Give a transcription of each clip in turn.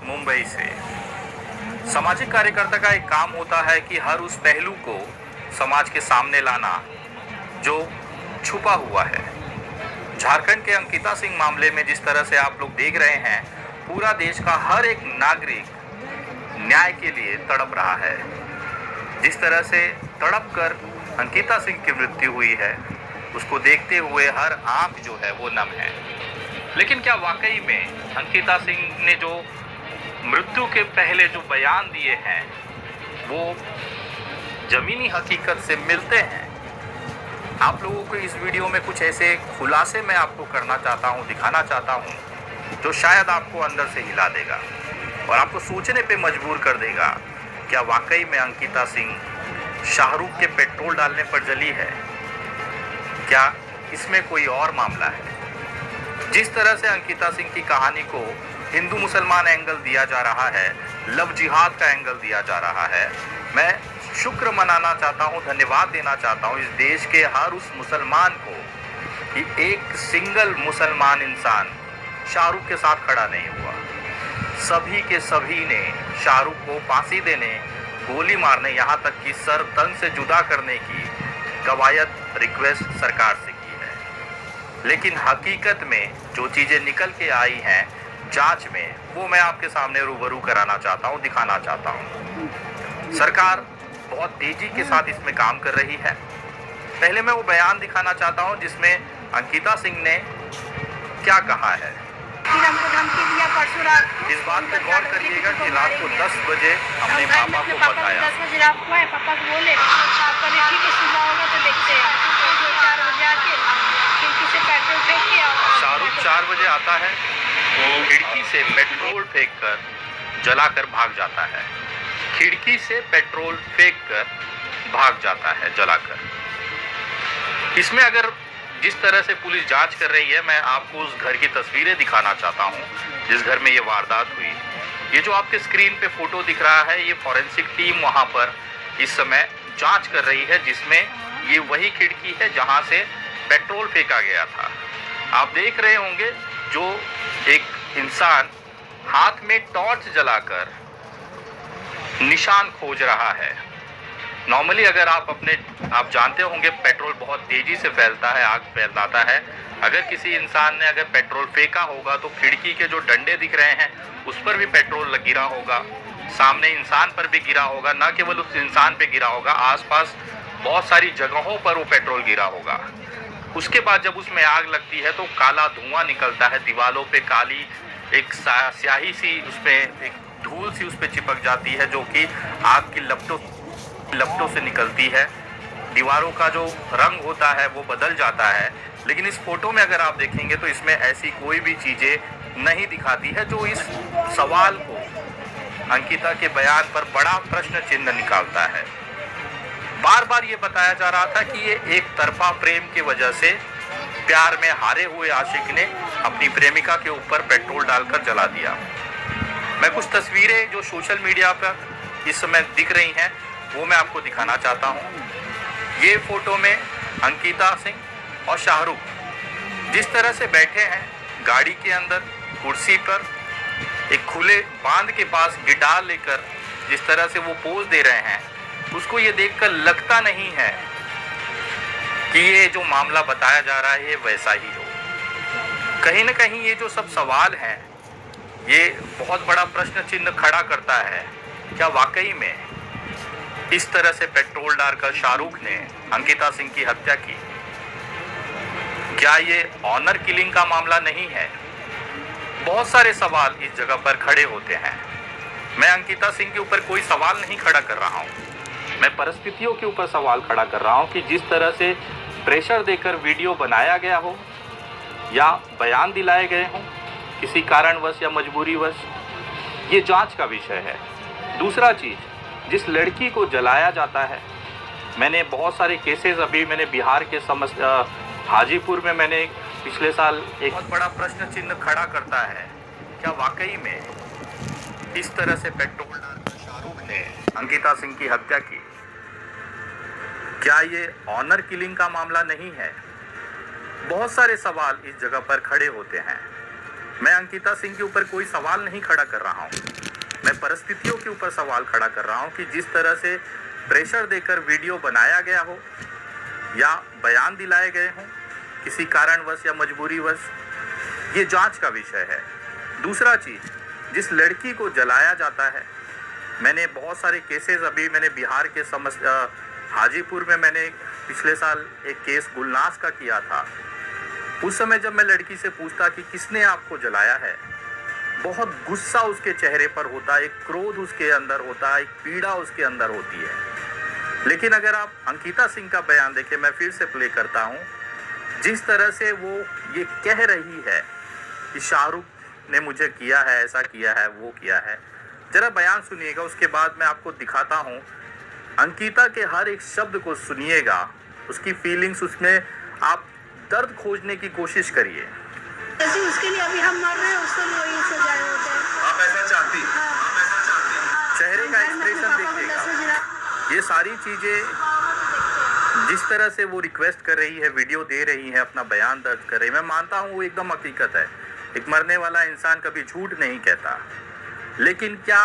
मुंबई से। सामाजिक कार्यकर्ता का एक काम होता है कि हर उस पहलू को समाज के सामने लाना जो छुपा हुआ है। झारखंड के अंकिता सिंह मामले में जिस तरह से आप लोग देख रहे हैं, पूरा देश का हर एक नागरिक न्याय के लिए तड़प रहा है। जिस तरह से तड़प कर अंकिता सिंह की मृत्यु हुई है, उसको देखते हुए हर आंख जो है वो नम है। लेकिन क्या वाकई में अंकिता सिंह ने जो मृत्यु के पहले जो बयान दिए हैं वो जमीनी हकीकत से मिलते हैं? आप लोगों को इस वीडियो में कुछ ऐसे खुलासे मैं आपको करना चाहता हूं, दिखाना चाहता हूं, जो शायद आपको अंदर से हिला देगा और आपको सोचने पे मजबूर कर देगा। क्या वाकई में अंकिता सिंह शाहरुख के पेट्रोल डालने पर जली है? क्या इसमें कोई और मामला है? जिस तरह से अंकिता सिंह की कहानी को हिंदू मुसलमान एंगल दिया जा रहा है, लव जिहाद का एंगल दिया जा रहा है, मैं शुक्र मनाना चाहता हूं, धन्यवाद देना चाहता हूं इस देश के हर उस मुसलमान को कि एक सिंगल मुसलमान इंसान शाहरुख के साथ खड़ा नहीं हुआ। सभी के सभी ने शाहरुख को फांसी देने, गोली मारने, यहाँ तक कि सर तन से जुदा करने की कवायद रिक्वेस्ट सरकार से की है। लेकिन हकीकत में जो चीज़ें निकल के आई हैं जांच में, वो मैं आपके सामने रूबरू कराना चाहता हूँ, दिखाना चाहता हूँ। सरकार बहुत तेजी के साथ इसमें काम कर रही है। पहले मैं वो बयान दिखाना चाहता हूँ जिसमें अंकिता सिंह ने क्या कहा है। इस बात पे गौर करिएगा कि रात को 10 बजे हमने पापा को बताया। 10 बजे रात को है, पापा को बोले पापा ने ठीक है सुना होगा तो देखते हैं। 4 बजे आके खिड़की से पेट्रोल फेंक के शाहरुख 4 बजे आता है, वो खिड़की से पेट्रोल फेंक कर जलाकर भाग जाता है। खिड़की से पेट्रोल फेंक कर भाग जाता है जलाकर। इसमें अगर जिस तरह से पुलिस जांच कर रही है, मैं आपको उस घर की तस्वीरें दिखाना चाहता हूं जिस घर में ये वारदात हुई। ये जो आपके स्क्रीन पे फोटो दिख रहा है, ये फॉरेंसिक टीम वहां पर इस समय जांच कर रही है, जिसमें ये वही खिड़की है जहां से पेट्रोल फेंका गया था। आप देख रहे होंगे जो एक इंसान हाथ में टॉर्च जलाकर निशान खोज रहा है। नॉर्मली अगर आप जानते होंगे पेट्रोल बहुत तेजी से फैलता है, आग फैलाता है। अगर किसी इंसान ने अगर पेट्रोल फेंका होगा तो खिड़की के जो डंडे दिख रहे हैं उस पर भी पेट्रोल गिरा होगा, सामने इंसान पर भी गिरा होगा। न केवल उस इंसान पे गिरा होगा, आसपास बहुत सारी जगहों पर वो पेट्रोल गिरा होगा। उसके बाद जब उसमें आग लगती है तो काला धुआं निकलता है, दीवारों पे काली एक स्याही सी, उसमें एक धूल सी उस पर चिपक जाती है जो कि आग की लपटों से निकलती है। दीवारों का जो रंग होता है वो बदल जाता है। लेकिन इस फोटो में अगर आप देखेंगे तो इसमें ऐसी कोई भी चीजें नहीं दिखाती है जो इस सवाल को, अंकिता के बयान पर बड़ा प्रश्न चिन्ह निकालता है। बार बार ये बताया जा रहा था कि ये एक तरफा प्रेम की वजह से प्यार में हारे हुए आशिक ने अपनी प्रेमिका के ऊपर पेट्रोल डालकर जला दिया। मैं कुछ तस्वीरें जो सोशल मीडिया पर इस समय दिख रही हैं वो मैं आपको दिखाना चाहता हूँ। ये फोटो में अंकिता सिंह और शाहरुख जिस तरह से बैठे हैं गाड़ी के अंदर कुर्सी पर, एक खुले बांध के पास गिटार लेकर जिस तरह से वो पोज दे रहे हैं, उसको ये देखकर लगता नहीं है कि ये जो मामला बताया जा रहा है ये वैसा ही हो। कहीं ना कहीं ये जो सब सवाल हैं ये बहुत बड़ा प्रश्न चिन्ह खड़ा करता है। क्या वाकई में इस तरह से पेट्रोल डालकर शाहरुख ने अंकिता सिंह की हत्या की? क्या ये ऑनर किलिंग का मामला नहीं है? बहुत सारे सवाल इस जगह पर खड़े होते हैं। मैं अंकिता सिंह के ऊपर कोई सवाल नहीं खड़ा कर रहा हूं, मैं परिस्थितियों के ऊपर सवाल खड़ा कर रहा हूं कि जिस तरह से प्रेशर देकर वीडियो बनाया गया हो या बयान दिलाए गए हों किसी कारणवश या मजबूरीवश, ये जांच का विषय है। दूसरा चीज़, जिस लड़की को जलाया जाता है, मैंने बहुत सारे केसेस, अभी मैंने बिहार के हाजीपुर में मैंने पिछले साल एक बहुत बड़ा प्रश्न चिन्ह खड़ा करता है। क्या वाकई में इस तरह से पेट्रोल डालकर शाहरुख ने अंकिता सिंह की हत्या की? क्या ये ऑनर किलिंग का मामला नहीं है? बहुत सारे सवाल इस जगह पर खड़े होते हैं। मैं अंकिता सिंह के ऊपर कोई सवाल नहीं खड़ा कर रहा हूँ, मैं परिस्थितियों के ऊपर सवाल खड़ा कर रहा हूँ कि जिस तरह से प्रेशर देकर वीडियो बनाया गया हो या बयान दिलाए गए हों किसी कारणवश या मजबूरीवश, ये जांच का विषय है। दूसरा चीज़, जिस लड़की को जलाया जाता है, मैंने बहुत सारे केसेस, अभी मैंने बिहार के हाजीपुर में मैंने पिछले साल एक केस गुलनास का किया था। उस समय जब मैं लड़की से पूछता कि किसने आपको जलाया है, बहुत गुस्सा उसके चेहरे पर होता, एक क्रोध उसके अंदर होता, एक पीड़ा उसके अंदर होती है। लेकिन अगर आप अंकिता सिंह का बयान देखें, मैं फिर से प्ले करता हूँ, जिस तरह से वो ये कह रही है कि शाहरुख ने मुझे किया है, ऐसा किया है, वो किया है, जरा बयान सुनिएगा, उसके बाद मैं आपको दिखाता हूँ। अंकिता के हर एक शब्द को सुनिएगा, उसकी फीलिंग्स, उसमें आप दर्द खोजने की कोशिश करिए। जैसे उसके लिए अभी हम मर रहे हैं, उसके लिए वही सजाए होते हैं। आप ऐसा चाहती? चेहरे का एक्सप्रेशन देखिएगा, ये सारी चीज़ें जिस तरह से वो रिक्वेस्ट कर रही है, वीडियो दे रही है, अपना बयान दर्ज कर रही है, मैं मानता हूँ वो एकदम हकीकत है। एक मरने वाला इंसान कभी झूठ नहीं कहता, लेकिन क्या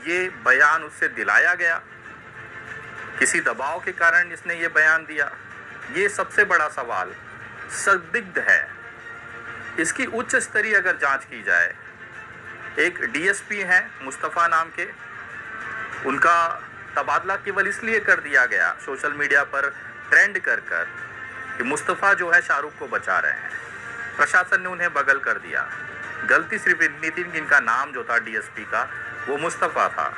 ये बयान उससे दिलाया गया? किसी दबाव के कारण इसने ये बयान दिया? ये सबसे बड़ा सवाल संदिग्ध है। इसकी उच्च स्तरीय अगर जांच की जाए, एक डीएसपी हैं मुस्तफ़ा नाम के, उनका तबादला केवल इसलिए कर दिया गया सोशल मीडिया पर ट्रेंड कर कि मुस्तफ़ा जो है शाहरुख को बचा रहे हैं, प्रशासन ने उन्हें बगल कर दिया। गलती सिर्फ नितिन, इनका नाम जो था डीएसपी का, वो मुस्तफ़ा था।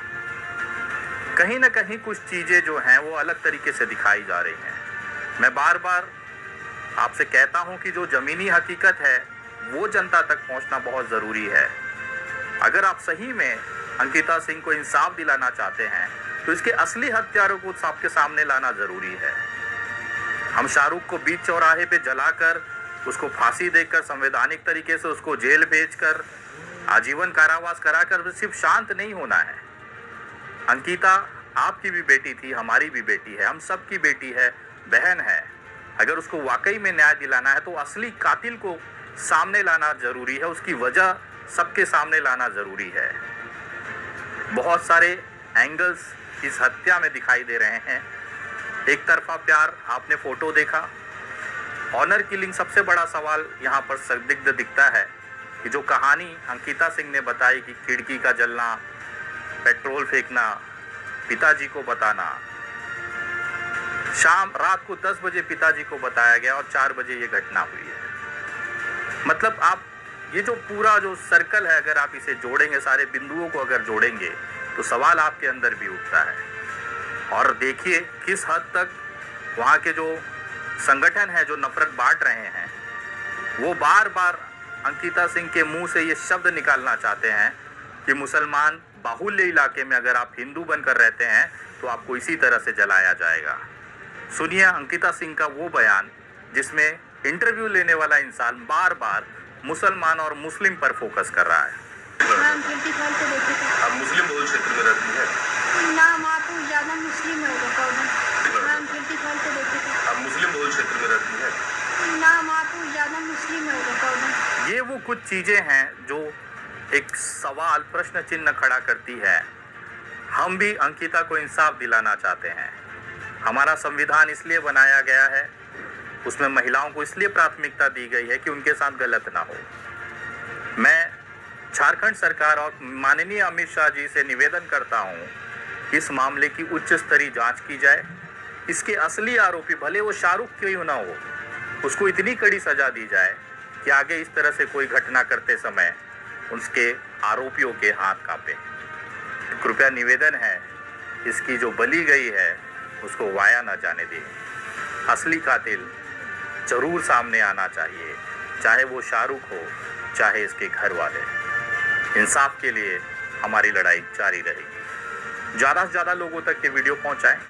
कहीं ना कहीं कुछ चीज़ें जो हैं वो अलग तरीके से दिखाई जा रही हैं। मैं बार बार आपसे कहता हूं कि जो ज़मीनी हकीकत है वो जनता तक पहुंचना बहुत ज़रूरी है। अगर आप सही में अंकिता सिंह को इंसाफ दिलाना चाहते हैं तो इसके असली हत्यारों को आपके सामने लाना ज़रूरी है। हम शाहरुख को बीच चौराहे पे जलाकर, उसको फांसी देकर, संवैधानिक तरीके से उसको जेल भेजकर, आजीवन कारावास कराकर सिर्फ शांत नहीं होना है। अंकिता आपकी भी बेटी थी, हमारी भी बेटी है, हम सब की बेटी है, बहन है। अगर उसको वाकई में न्याय दिलाना है तो असली कातिल को सामने लाना ज़रूरी है, उसकी वजह सबके सामने लाना ज़रूरी है। बहुत सारे एंगल्स इस हत्या में दिखाई दे रहे हैं। एक तरफा प्यार, आपने फ़ोटो देखा। ऑनर किलिंग सबसे बड़ा सवाल यहाँ पर संदिग्ध दिखता है कि जो कहानी अंकिता सिंह ने बताई कि खिड़की का जलना, पेट्रोल फेंकना, पिताजी को बताना, रात को 10 बजे पिताजी को बताया गया और 4 बजे ये घटना हुई है। मतलब आप ये जो पूरा जो सर्कल है, अगर आप इसे जोड़ेंगे, सारे बिंदुओं को अगर जोड़ेंगे, तो सवाल आपके अंदर भी उठता है। और देखिए किस हद तक वहाँ के जो संगठन है जो नफरत बांट रहे हैं, वो बार बार अंकिता सिंह के मुंह से ये शब्द निकालना चाहते हैं कि मुसलमान बाहुल्य इलाके में अगर आप हिंदू बनकर रहते हैं तो आपको इसी तरह से जलाया जाएगा। सुनिए अंकिता सिंह का वो बयान जिसमें इंटरव्यू लेने वाला इंसान बार बार मुसलमान और मुस्लिम पर फोकस कर रहा है। आप मुस्लिम बहुल क्षेत्र में रहती हैं? ना, वहाँ तो ज़्यादा मुस्लिम है लोग। आप मुस्लिम बहुल क्षेत्र में रहती हैं? ना, वहाँ तो ज़्यादा मुस्लिम है लोग। ये वो कुछ चीज़ें हैं जो एक सवाल, प्रश्न चिन्ह खड़ा करती है। हम भी अंकिता को इंसाफ दिलाना चाहते हैं। हमारा संविधान इसलिए बनाया गया है, उसमें महिलाओं को इसलिए प्राथमिकता दी गई है कि उनके साथ गलत ना हो। मैं झारखंड सरकार और माननीय अमित शाह जी से निवेदन करता हूं कि इस मामले की उच्च स्तरीय जांच की जाए। इसके असली आरोपी, भले वो शाहरुख क्यों ना हो, उसको इतनी कड़ी सजा दी जाए कि आगे इस तरह से कोई घटना करते समय उसके आरोपियों के हाथ कांपे। तो कृपया निवेदन है, इसकी जो बली गई है उसको वाया ना जाने दें। असली कातिल जरूर सामने आना चाहिए, चाहे वो शाहरुख हो, चाहे इसके घर वाले। इंसाफ के लिए हमारी लड़ाई जारी रहेगी। ज़्यादा से ज़्यादा लोगों तक ये वीडियो पहुंचाएं।